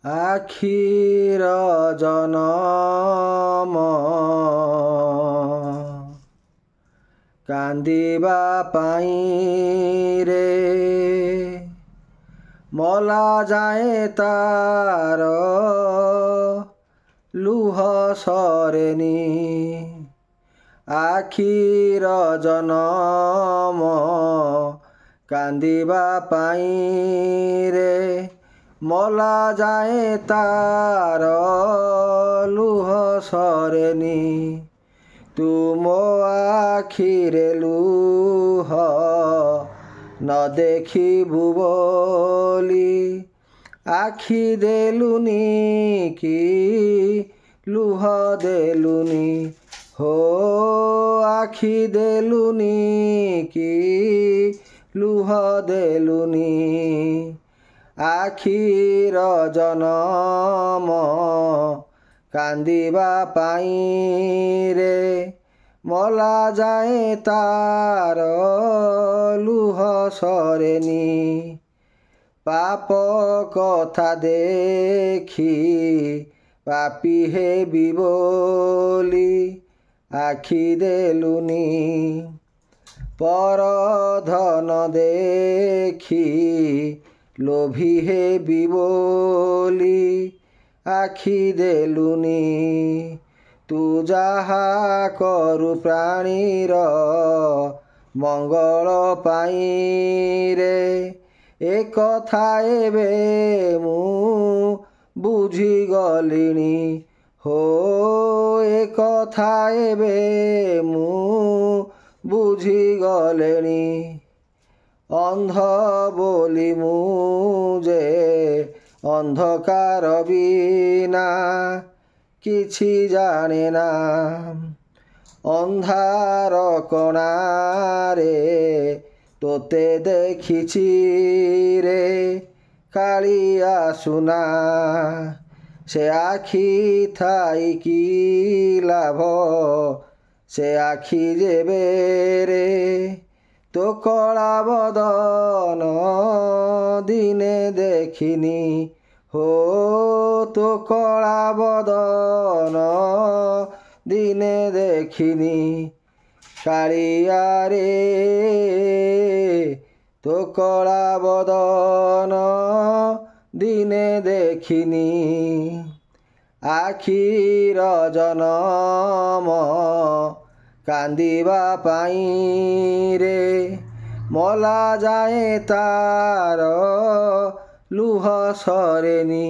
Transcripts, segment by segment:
ଆଖିର ଜନମ କାନ୍ଦିବା ପାଇଁ ରେ ମଲା ଯାଏ ତାର ଲୁହ ସରେନି। ଆଖିର ଜନମ କାନ୍ଦିବା ପାଇଁ ରେ ମଲା ଯାଏ ତାର ଲୁହ ସରେନି। ତୁମ ଆଖିରେ ଲୁହ ନ ଦେଖିବୁ ବୋଲି ଆଖି ଦେଲୁନି କି ଲୁହ ଦେଲୁନି। ହୋ ଆଖି ଦେଲୁନି କି ଲୁହ ଦେଲୁନି। ଆଖିର ଜନମ କାନ୍ଦିବା ପାଇଁ ରେ ମଲା ଯାଏ ତାର ଲୁହ ସରେନି। ପାପ କଥା ଦେଖି ପାପୀ ହେବି ବୋଲି ଆଖି ଦେଲୁନି। ପର ଧନ ଦେଖି ଲୋଭୀ ହେବି ବୋଲି ଆଖି ଦେଲୁନି। ତୁ ଯାହା କରୁ ପ୍ରାଣୀର ମଙ୍ଗଳ ପାଇଁ ରେ ଏ କଥା ଏବେ ମୁଁ ବୁଝିଗଲିଣି। ହୋ ଏ କଥା ଏବେ ମୁଁ ବୁଝିଗଲିଣି। ଅନ୍ଧ ବୋଲି ମୁଁ ଯେ ଅନ୍ଧକାର ବିନା କିଛି ଜାଣେନା। ଅନ୍ଧାର କଣାରେ ତୋତେ ଦେଖିଛି ରେ କାଳିଆ ସୁନା। ସେ ଆଖି ଥାଇ କି ଲାଭ ସେ ଆଖି ଯେବେ ରେ ତୋ କଳା ବଦନ ଦିନେ ଦେଖିନି। ହୋ ତୋ କଳା ବଦନ ଦିନେ ଦେଖିନି। କାଳିଆ ରେ ତୋ କଳା ବଦନ ଦିନେ ଦେଖିନି। ଆଖିର ଜନମ କାନ୍ଦିବା ପାଇଁ ରେ ମଲା ଯାଏ ତାର ଲୁହ ସରେନି।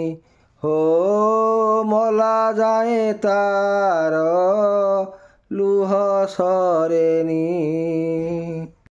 ହୋ ମଲା ଯାଏ ତାର ଲୁହ ସରେନି।